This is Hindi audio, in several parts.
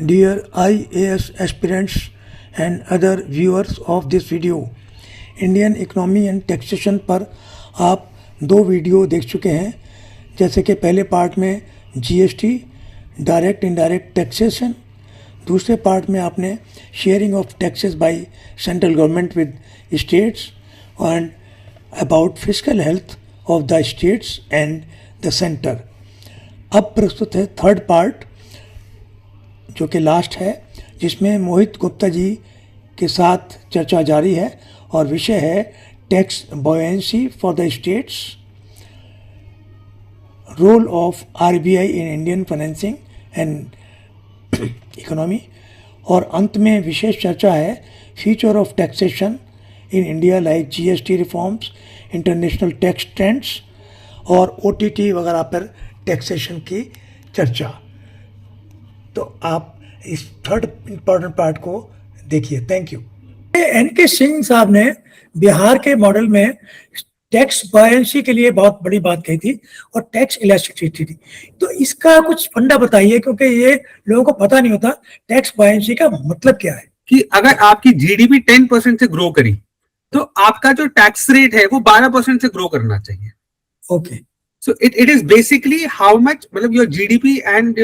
Dear IAS aspirants and other viewers of this video, Indian economy and taxation पर आप दो वीडियो देख चुके हैं। जैसे कि पहले पार्ट में जीएसटी, डायरेक्ट इनडायरेक्ट टैक्सेशन, दूसरे पार्ट में आपने sharing of taxes by central government with states and about fiscal health of the states and the centre. अब प्रस्तुत है थर्ड पार्ट, जो कि लास्ट है, जिसमें मोहित गुप्ता जी के साथ चर्चा जारी है और विषय है tax buoyancy for the states, role of RBI in Indian financing and economy, और अंत में विशेष चर्चा है future of taxation in India like GST reforms, international tax trends और ओटीटी वगैरह पर टैक्सेशन की चर्चा। तो आप इस थर्ड इम्पॉर्टेंट पार्ट को देखिए। Thank you. एनके सिंह साहब ने बिहार के मॉडल में टैक्स बॉयेंसी के लिए बहुत बड़ी बात कही थी और टैक्स इलास्टिसिटी थी। तो इसका कुछ फंडा बताइए, क्योंकि ये लोगों को पता नहीं होता टैक्स बॉयेंसी का मतलब क्या है। कि अगर आपकी जीडीपी 10% से ग्रो करी तो आपका जो टैक्स रेट है वो 12% से ग्रो करना चाहिए। Okay, so it is basically how much, मतलब your GDP and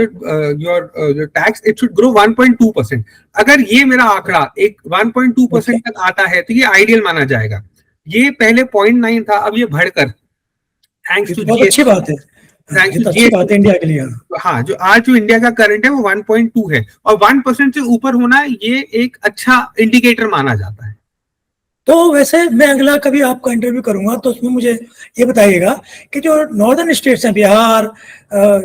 your tax, it should grow 1.2%। अगर ये मेरा आंकड़ा एक 1.2% तक आता है तो ये आइडियल माना जाएगा। ये पहले 0.9 था, अब ये बढ़कर थैंक्स टू बहुत अच्छी बात है, थैंक्स टू अच्छी बात है इंडिया के लिए। हाँ, जो आज जो इंडिया का करंट है वो 1.2 है और 1% से ऊपर होना ये एक अच्छा इंडिकेटर माना जाता है। तो वैसे मैं अगला कभी आपका इंटरव्यू करूंगा तो उसमें मुझे ये बताइएगा कि जो नॉर्दर्न स्टेट्स हैं, बिहार,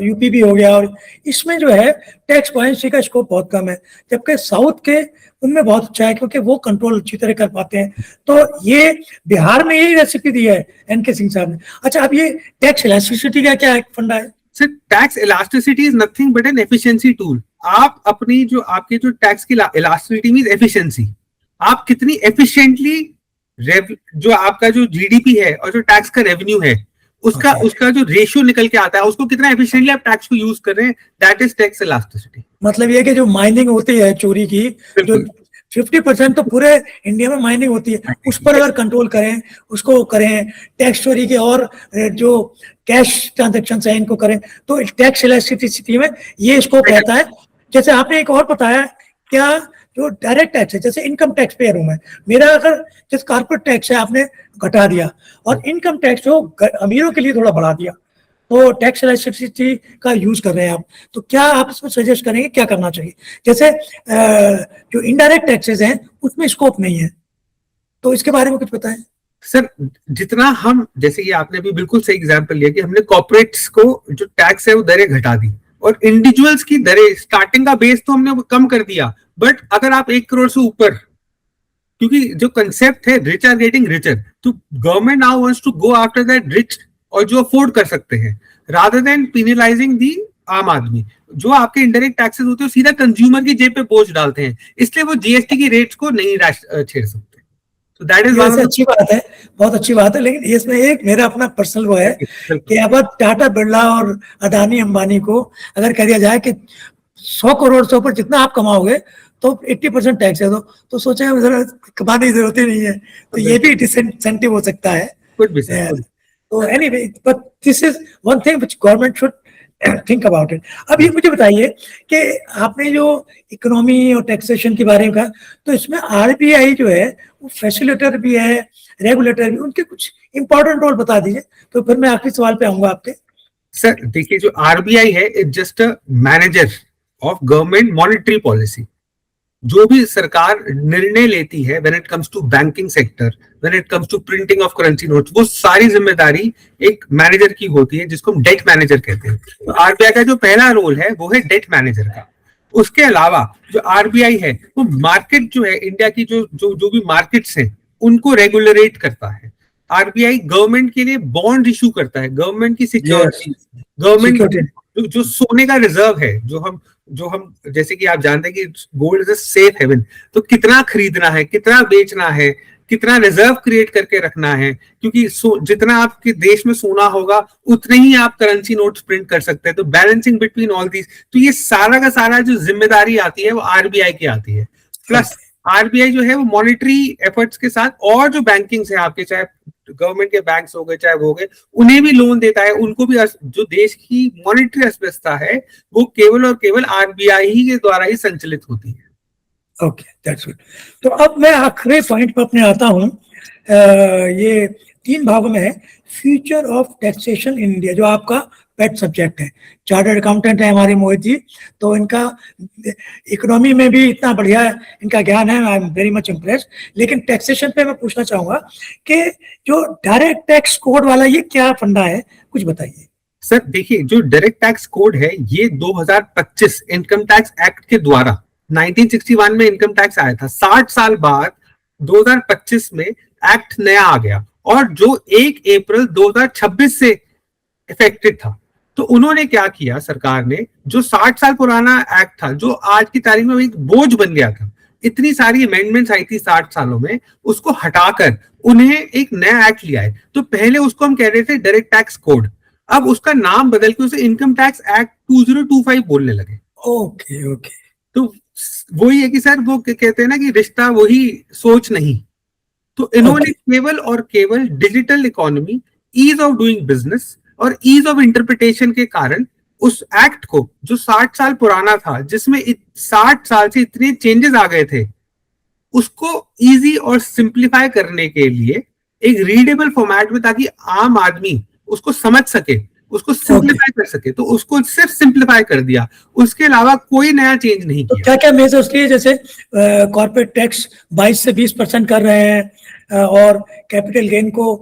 यूपी भी हो गया, और इसमें जो है टैक्स बॉयेंसी का स्कोप बहुत कम है, जबकि साउथ के उनमें बहुत अच्छा है क्योंकि वो कंट्रोल अच्छी तरह कर पाते हैं। तो ये बिहार में यही रेसिपी दी है एनके सिंह साहब ने। अच्छा, अब ये टैक्स इलास्टिसिटी का क्या फंडा है? Sir, tax elasticity is nothing but an efficiency tool. आप अपनी जो आपके जो टैक्स की इलास्टिसिटी मींस एफिशिएंसी, आप कितनी एफिशिएंटली जो आपका जो जीडीपी है और जो टैक्स का रेवेन्यू है उसका जो रेशियो निकल के आता है, उसको कितना एफिशिएंटली आप टैक्स को यूज कर रहे हैं, दैट इज टैक्स इलास्टिसिटी। मतलब ये कि जो माइनिंग होती है चोरी की, जो 50% तो पूरे इंडिया में माइनिंग होती है, उस पर अगर कंट्रोल करें, उसको करें, टैक्स चोरी के और जो कैश ट्रांजेक्शन है इनको करें, तो टैक्स इलास्टिसिटी में ये स्कोप रहता है। जैसे आपने एक और बताया, क्या जो डायरेक्ट टैक्स है, जैसे इनकम टैक्स पेयर हूं मैं, मेरा अगर जैसे कॉर्पोरेट टैक्स है आपने घटा दिया और इनकम टैक्स जो अमीरों के लिए थोड़ा बढ़ा दिया, तो टैक्स इलास्टिसिटी का यूज कर रहे हैं आप, तो क्या आप इसमें सजेस्ट करेंगे क्या करना चाहिए? जैसे जो इनडायरेक्ट टैक्सेस हैं उसमें स्कोप नहीं है, तो इसके बारे में कुछ बताएं। सर, जितना हम, जैसे ये आपने भी बिल्कुल सही एग्जांपल लिया कि हमने कॉर्पोरेट्स को जो टैक्स है वो दरें घटा दी और इंडिविजुअल्स की दरें, स्टार्टिंग का बेस तो हमने कम कर दिया, बट अगर आप 1 करोड़ से ऊपर, क्योंकि जो कंसेप्ट है रिच आर गेटिंग रिचर, तो government now wants to go after that rich और जो अफोर्ड कर सकते हैं, रादर देन पिनलाइजिंग दी आम आदमी। जो आपके इनडायरेक्ट टैक्सेस होते हैं सीधा कंज्यूमर की जेब पे बोझ डालते हैं, इसलिए वो जीएसटी की रेट्स को नहीं छेड़ सकते। So that is अच्छी बात है, बहुत अच्छी बात है। लेकिन इसमें एक मेरा अपना पर्सनल वो है कि अब टाटा बिरला और अदानी अंबानी को अगर कह दिया जाए कि 100 करोड़ से ऊपर जितना आप कमाओगे तो 80% टैक्स है, तो सोचे कमाने की जरूरत ही नहीं है, तो ये भी डिसइंसेंटिव हो सकता है। तो anyway, but this is one thing which government should think about it. अब ये मुझे बताइए कि आपने जो इकोनॉमी और टैक्सेशन के बारे में कहा, तो इसमें आरबीआई जो है वो फैसिलिटेटर भी है, रेगुलेटर भी, उनके कुछ इंपॉर्टेंट रोल बता दीजिए, तो फिर मैं आखिरी सवाल पे आऊंगा आपके। सर देखिए, जो आरबीआई है it just a manager of government monetary policy. जो भी सरकार निर्णय लेती है when it comes to banking sector, when it comes to printing of currency notes, वो सारी जिम्मेदारी एक मैनेजर की होती है जिसको हम डेट मैनेजर कहते हैं। तो आरबीआई का जो पहला रोल है वो है डेट मैनेजर का। उसके अलावा जो आरबीआई है वो मार्केट जो है, इंडिया की जो भी मार्केट्स हैं उनको रेगुलेट करता है। आरबीआई गवर्नमेंट के लिए बॉन्ड इशू करता है, गवर्नमेंट की सिक्योरिटी, गवर्नमेंट जो सोने का रिजर्व है, जो हम जैसे कि आप जानते हैं कि gold is a safe haven, तो कितना खरीदना है, कितना बेचना है, कितना रिजर्व क्रिएट करके रखना है, क्योंकि जितना आपके देश में सोना होगा उतने ही आप करेंसी नोट्स प्रिंट कर सकते हैं। तो बैलेंसिंग बिटवीन ऑल दीज, तो ये सारा का सारा जो जिम्मेदारी आती है वो आरबीआई की आती है। प्लस आरबीआई जो है वो मॉनेटरी एफर्ट्स के साथ और जो बैंकिंग है आपके, चाहे गवर्नमेंट के बैंक्स हो गए चाहे वो हो गए, उन्हें भी लोन देता है। उनको भी जो देश की मॉनेटरी अर्थव्यवस्था है वो केवल और केवल आरबीआई ही के द्वारा ही संचालित होती है। Okay, that's good. तो अब मैं आखिरी पॉइंट पर अपने आता हूँ। ये 3 भागों में है, future of taxation in India, जो आपका पेट सब्जेक्ट है। चार्टर्ड अकाउंटेंट है हमारे मोहित जी, तो इनका इकोनॉमी में भी इतना बढ़िया इनका ज्ञान है, I am very much impress. लेकिन टैक्सेशन पे मैं पूछना चाहूंगा कि जो डायरेक्ट टैक्स कोड वाला, ये क्या फंडा है, कुछ बताइए। सर देखिए, जो डायरेक्ट टैक्स कोड है ये 2025 इनकम टैक्स एक्ट के द्वारा 1961 में इनकम टैक्स आया था। 60 साल बाद 2025 में एक्ट नया आ गया, और जो 1 अप्रैल 2026 से इफेक्टेड था। तो उन्होंने क्या किया, सरकार ने जो 60 साल पुराना एक्ट था, जो आज की तारीख में एक बोझ बन गया था, इतनी सारी अमेंडमेंट्स आई थी 60 सालों में, उसको हटाकर उन्हें एक नया एक्ट लिया है। तो पहले उसको हम कह रहे थे डायरेक्ट टैक्स कोड, अब उसका नाम बदल के उसे इनकम टैक्स एक्ट 2025 बोलने लगे। Okay okay. तो वही है कि सर वो कहते हैं ना कि रिश्ता वही सोच नहीं। तो इन्होंने केवल और केवल digital economy, ease of doing business और ईज ऑफ इंटरप्रिटेशन के कारण उस एक्ट को, जो 60 साल पुराना था, जिसमें 60 साल से इतने चेंजेस आ गए थे, उसको इजी और सिंप्लीफाई करने के लिए एक रीडेबल फॉर्मेट में, ताकि आम आदमी उसको समझ सके, उसको सिंप्लीफाई कर सके, तो उसको सिर्फ सिंप्लीफाई कर दिया, उसके अलावा कोई नया चेंज नहीं किया। क्या क्या मेजर्स लिए, जैसे कॉर्पोरेट टैक्स 22 से 20% कर रहे हैं, और कैपिटल गेन को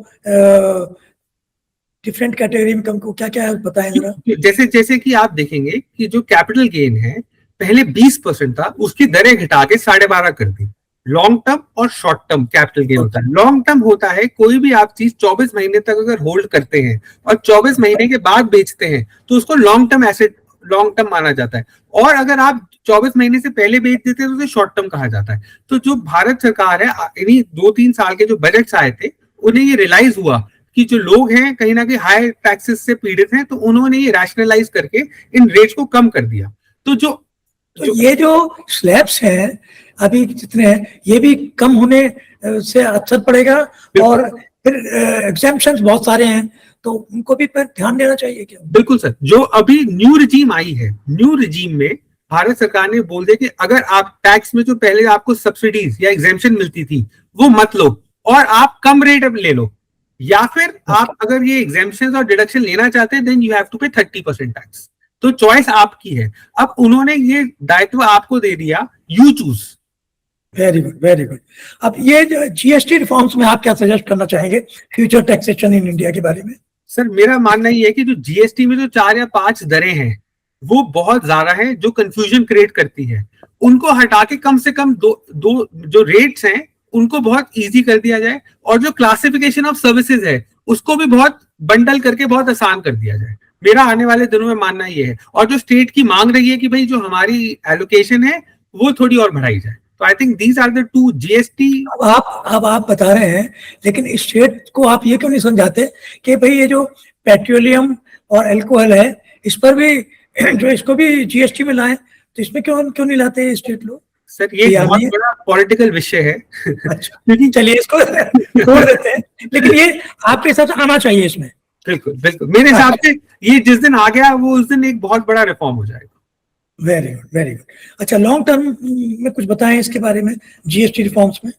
डिफरेंट कैटेगरी में कम को, क्या क्या बताएं जरा। जैसे जैसे कि आप देखेंगे कि जो कैपिटल गेन है पहले 20% था, उसकी दरें घटा के 12.5 कर दी। लॉन्ग टर्म और शॉर्ट टर्म कैपिटल गेन होता है। लॉन्ग टर्म होता है कोई भी आप चीज 24 महीने तक अगर होल्ड करते हैं और 24 महीने के बाद बेचते हैं तो उसको long term asset, long term माना जाता है। और अगर आप 24 महीने से पहले बेच देते हैं तो उसे शॉर्ट टर्म कहा जाता है। तो जो भारत सरकार है, इन्हीं 2-3 साल के जो बजट्स आए थे, उन्हें ये रियलाइज हुआ कि जो लोग हैं कहीं ना कहीं हाई टैक्सेस से पीड़ित हैं, तो उन्होंने ये रैशनलाइज करके इन रेट्स को कम कर दिया। तो ये जो स्लैब्स हैं अभी जितने हैं, ये भी कम होने से असर पड़ेगा, और फिर एग्जेम्पशंस बहुत सारे हैं, तो उनको भी पर ध्यान देना चाहिए क्या? बिल्कुल सर, जो अभी न्यू रिजीम आई है, न्यू रिजीम में भारत सरकार ने बोल दिया कि अगर आप टैक्स में जो पहले आपको सब्सिडीज या एग्जेम्पशन मिलती थी वो मत लो, और आप कम रेट अब ले लो, या फिर आप अगर ये एग्जेम्पशन और डिडक्शन लेना चाहते हैं देन यू हैव टू पे 30% टैक्स। तो चॉइस आपकी है। अब उन्होंने ये दायित्व आपको दे दिया, you choose. Very good, very good. अब ये जीएसटी रिफॉर्म्स में आप क्या सजेस्ट करना चाहेंगे फ्यूचर टैक्सेशन इन इंडिया के बारे में? सर मेरा मानना ये है कि जो जीएसटी में जो 4 या 5 दरें हैं वो बहुत ज्यादा है, जो कंफ्यूजन क्रिएट करती है, उनको हटा के कम से कम दो जो रेट्स हैं उनको बहुत इजी कर दिया जाए, और जो क्लासिफिकेशन ऑफ सर्विसेज है उसको भी बहुत बंडल करके बहुत आसान कर दिया जाए। मेरा आने वाले दिनों में मानना ये है। और जो स्टेट की मांग रही है कि भाई जो हमारी एलोकेशन है वो थोड़ी और बढ़ाई जाए, तो I think these are the 2 GST. अब आप बता रहे हैं, लेकिन स्टेट को आप ये क्यों नहीं समझाते कि भाई ये जो पेट्रोलियम और अल्कोहल है, इस पर भी जो इसको भी जीएसटी में लाएं, तो इसमें क्यों नहीं लाते स्टेट लोग? सर ये बहुत बड़ा पॉलिटिकल विषय है। अच्छा, चलिए इसको छोड़ देते हैं, लेकिन ये आपके हिसाब से आना चाहिए इसमें। बिल्कुल बिल्कुल, मेरे हिसाब से ये जिस दिन आ गया वो उस दिन एक बहुत बड़ा रिफॉर्म हो जाएगा। Very good, very good. अच्छा, लॉन्ग टर्म में कुछ बताएं इसके बारे में, जीएसटी रिफॉर्म्स में।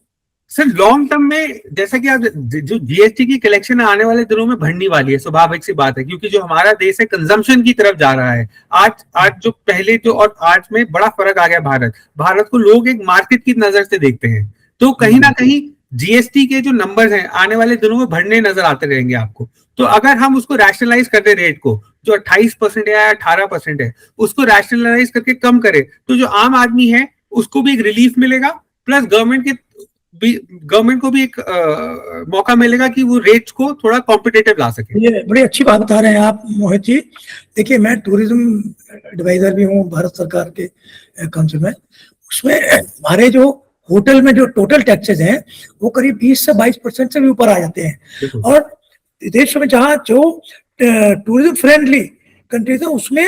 सर लॉन्ग टर्म में जैसा कि आप, जो जीएसटी की कलेक्शन आने वाले दिनों में बढ़ने वाली है, स्वाभाविक सी बात है, क्योंकि जो हमारा देश है कंजम्पशन की तरफ जा रहा है। आज जो पहले जो और आज में बड़ा फर्क आ गया। भारत को लोग एक मार्केट की नजर से देखते हैं, तो कहीं ना कहीं जीएसटी के जो नंबर्स हैं आने वाले दिनों में बढ़ने नजर आते रहेंगे आपको। तो अगर हम उसको रैशनलाइज कर दे, रेट को जो 28% या 18% है उसको रैशनलाइज करके कम करे, तो जो आम आदमी है उसको भी एक रिलीफ मिलेगा, प्लस गवर्नमेंट को भी एक मौका मिलेगा कि वो रेट्स को थोड़ा कॉम्पिटिटिव ला सके। ये बड़ी अच्छी बात बता रहे हैं आप मोहित जी। देखिए, मैं टूरिज्म एडवाइजर भी हूँ भारत सरकार के काउंसिल में। उसमें हमारे जो होटल में जो टोटल टैक्सेस हैं वो करीब 20 से 22% से भी ऊपर आ जाते हैं। और देशों में जहाँ जो टूरिज्म फ्रेंडली कंट्रीज है उसमें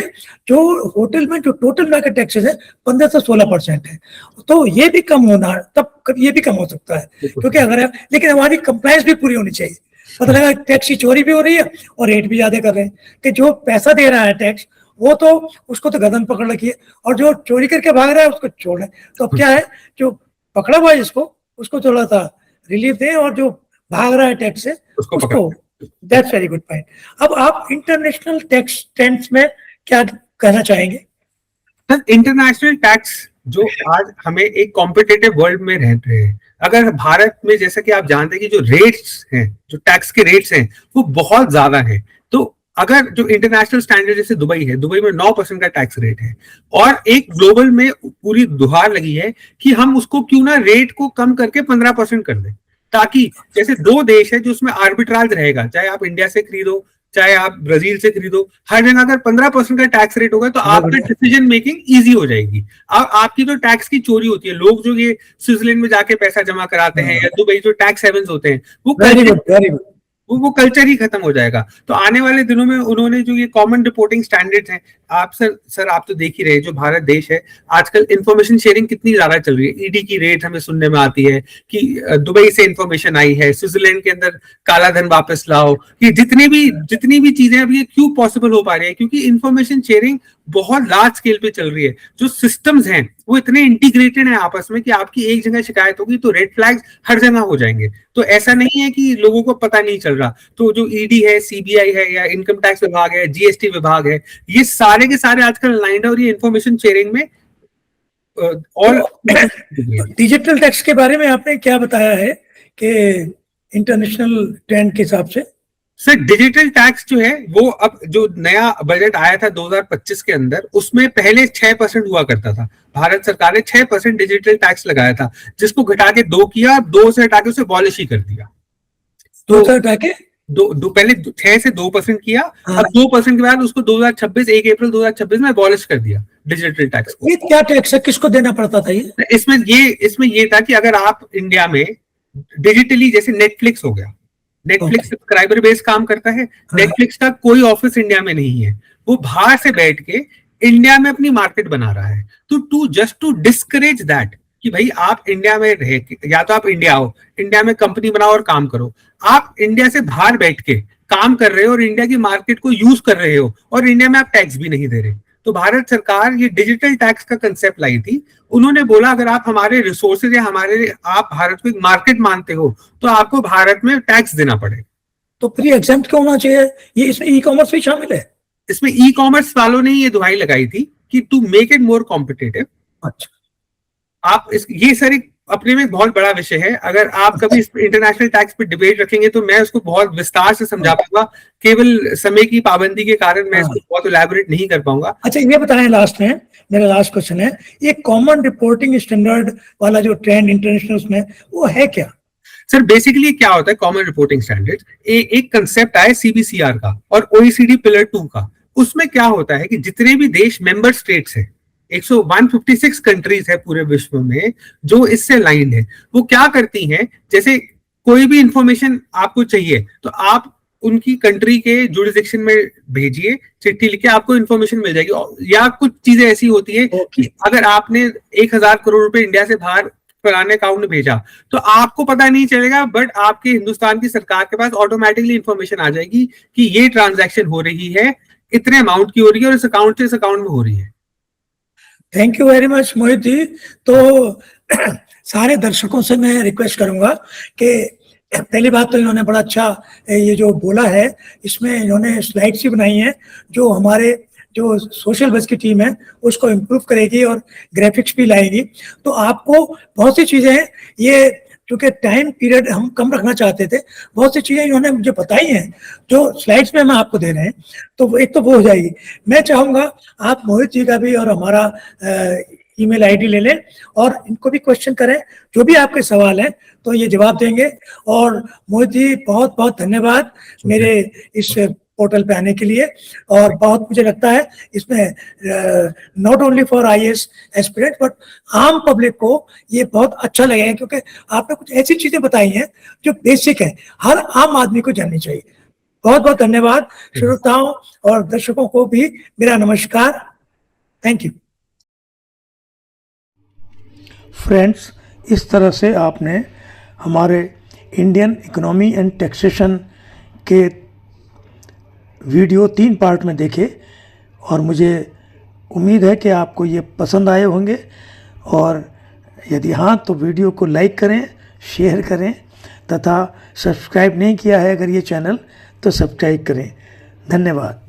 जो होटल में जो टोटल मिला के टैक्सेस है 15 से 16% है। तो ये भी कम होना, तब ये भी कम हो सकता है, क्योंकि अगर लेकिन हमारी कंप्लायंस भी पूरी होनी चाहिए। पता लगा टैक्स की चोरी भी हो रही है और रेट भी ज्यादा कर रहे हैं कि जो पैसा दे रहा है टैक्स वो तो उसको तो गर्दन पकड़ रखी है और जो चोरी करके भाग रहा है उसको छोड़ रहे हैं। तो अब क्या है, जो पकड़ा हुआ है जिसको उसको थोड़ा सा रिलीफ दें और जो भाग रहा है टैक्स से उसको। That's very good point. अब आप इंटरनेशनल टैक्स ट्रेंड्स में क्या कहना चाहेंगे? इंटरनेशनल टैक्स जो आज हमें एक कॉम्पिटिटिव वर्ल्ड में रह रहे हैं, अगर भारत में जैसा कि आप जानते हैं कि जो रेट्स हैं, जो टैक्स के रेट्स हैं वो बहुत ज्यादा है। तो अगर जो इंटरनेशनल स्टैंडर्ड जैसे दुबई है, दुबई में 9% का टैक्स रेट है और एक ग्लोबल में पूरी दुहार लगी है कि हम उसको क्यों ना रेट को कम करके 15% कर दें, ताकि जैसे दो देश है जो उसमें आर्बिट्राज रहेगा, चाहे आप इंडिया से खरीदो चाहे आप ब्राजील से खरीदो, हर जगह अगर 15% का टैक्स रेट होगा तो आपका डिसीजन मेकिंग इजी हो जाएगी। आपकी जो टैक्स की चोरी होती है, लोग जो ये स्विट्जरलैंड में जाके पैसा जमा कराते हैं या दुबई जो टैक्स हेवंस होते हैं, वो कल्चर ही खत्म हो जाएगा। तो आने वाले दिनों में उन्होंने जो ये कॉमन रिपोर्टिंग स्टैंडर्ड्स हैं, आप सर आप तो देख ही रहे हैं जो भारत देश है आजकल इंफॉर्मेशन शेयरिंग कितनी ज्यादा चल रही है। ईडी की रेट हमें सुनने में आती है कि दुबई से इंफॉर्मेशन आई है, स्विट्जरलैंड के अंदर काला धन वापस लाओ, कि जितनी भी चीजें अब ये क्यों पॉसिबल हो पा रही है, क्योंकि इंफॉर्मेशन शेयरिंग बहुत लार्ज स्केल पे चल रही है। जो सिस्टम्स हैं वो इतने इंटीग्रेटेड हैं आपस में कि आपकी एक जगह शिकायत होगी तो रेड फ्लैग्स हर जगह हो जाएंगे। तो ऐसा नहीं है कि लोगों को पता नहीं चल रहा। तो जो ईडी है, सीबीआई है या इनकम टैक्स विभाग है, जीएसटी विभाग है, ये सारे के सारे आजकल लाइंड और ये इंफॉर्मेशन शेयरिंग में और डिजिटल टैक्स के बारे में आपने क्या बताया है कि इंटरनेशनल ट्रेंड के हिसाब से? सर डिजिटल टैक्स जो है वो अब जो नया बजट आया था 2025 के अंदर, उसमें पहले 6% हुआ करता था। भारत सरकार ने 6% डिजिटल टैक्स लगाया था, जिसको घटा के 2 किया, 2 से हटा के उसे अबॉलिश ही कर दिया। तो हटा के पहले 6 से 2% किया, अब 2% के बाद उसको 2026 1 अप्रैल 2026 में अबॉलिश कर दिया डिजिटल टैक्स को। ये क्या टैक्स है, किसको देना पड़ता था ये? इसमें ये था कि अगर आप इंडिया में डिजिटली, जैसे नेटफ्लिक्स हो गया, नेटफ्लिक्स सब्सक्राइबर बेस काम करता है, नेटफ्लिक्स का कोई ऑफिस इंडिया में नहीं है, वो बाहर से बैठ के इंडिया में अपनी मार्केट बना रहा है। तो जस्ट टू डिस्करेज दैट कि भाई आप इंडिया में रहे, या तो आप इंडिया आओ, इंडिया में कंपनी बनाओ और काम करो, आप इंडिया से बाहर बैठ के काम कर रहे हो और इंडिया की मार्केट को यूज कर रहे हो और इंडिया में आप टैक्स भी नहीं दे रहे। तो भारत सरकार ये डिजिटल टैक्स का कंसेप्ट लाई थी। उन्होंने बोला अगर आप हमारे रिसोर्सेज या आप भारत को एक मार्केट मानते हो तो आपको भारत में टैक्स देना पड़े। तो प्री एग्जाम्प्ट क्यों होना चाहिए? ये इसमें ई कॉमर्स भी शामिल है? इसमें ई कॉमर्स वालों ने ये दुहाई लगाई थी कि to make it more competitive. अच्छा, आप ये सर एक अपने में बहुत बड़ा विषय है। अगर आप कभी इंटरनेशनल टैक्स पे डिबेट रखेंगे तो मैं उसको बहुत विस्तार से समझा पाऊंगा, केवल समय की पाबंदी के कारण मैं इसको बहुत इलैबोरेट नहीं कर पाऊंगा। अच्छा, ये बताएं, लास्ट में मेरा लास्ट क्वेश्चन है, ये कॉमन रिपोर्टिंग स्टैंडर्ड वाला जो ट्रेंड इंटरनेशनल उसमें वो है क्या? सर बेसिकली क्या होता है कॉमन रिपोर्टिंग स्टैंडर्ड, एक कंसेप्ट आया सीबीसीआर का और ओईसीडी पिलर 2 का। उसमें क्या होता है कि जितने भी देश मेंबर स्टेट्स हैं, 156 कंट्रीज है पूरे विश्व में जो इससे लाइंड है, वो क्या करती हैं, जैसे कोई भी इंफॉर्मेशन आपको चाहिए तो आप उनकी कंट्री के जुरिडिक्शन में भेजिए, चिट्ठी लिख के आपको इन्फॉर्मेशन मिल जाएगी। या कुछ चीजें ऐसी होती है कि अगर आपने 1000 करोड़ रुपए इंडिया से बाहर फलाने अकाउंट में भेजा तो आपको पता नहीं चलेगा, बट आपके हिंदुस्तान की सरकार के पास ऑटोमेटिकली इंफॉर्मेशन आ जाएगी कि ये ट्रांजैक्शन हो रही है, इतने अमाउंट की हो रही है और इस अकाउंट से इस अकाउंट में हो रही है। Thank you very much Mohit ji. तो सारे दर्शकों से मैं रिक्वेस्ट करूंगा कि पहली बात तो इन्होंने बड़ा अच्छा ये जो बोला है, इसमें इन्होंने स्लाइड्स भी बनाई हैं जो हमारे जो सोशल बस की टीम है उसको इम्प्रूव करेगी और ग्राफिक्स भी लाएगी। तो आपको बहुत सी चीज़ें हैं, ये क्योंकि टाइम पीरियड हम कम रखना चाहते थे, बहुत सी चीज़ें इन्होंने मुझे बताई हैं जो स्लाइड्स में हम आपको दे रहे हैं, तो एक तो वो हो जाएगी। मैं चाहूँगा आप मोहित जी का भी और हमारा ईमेल आईडी ले लें और इनको भी क्वेश्चन करें, जो भी आपके सवाल हैं तो ये जवाब देंगे। और मोहित जी बहुत बहुत धन्यवाद मेरे इस पोर्टल पे आने के लिए। और बहुत मुझे लगता है इसमें not only for IAS aspirant but आम पब्लिक को ये बहुत अच्छा लगेगा, क्योंकि आपने कुछ ऐसी चीजें बताई हैं जो बेसिक है, हर आम आदमी को जाननी चाहिए। बहुत बहुत धन्यवाद। श्रोताओं और दर्शकों को भी मेरा नमस्कार। Thank you. फ्रेंड्स, इस तरह से आपने हमारे इंडियन इकोनॉमी एंड टैक्सेशन के वीडियो 3 पार्ट में देखे, और मुझे उम्मीद है कि आपको ये पसंद आए होंगे। और यदि हाँ, तो वीडियो को लाइक करें, शेयर करें, तथा सब्सक्राइब नहीं किया है अगर ये चैनल तो सब्सक्राइब करें। धन्यवाद।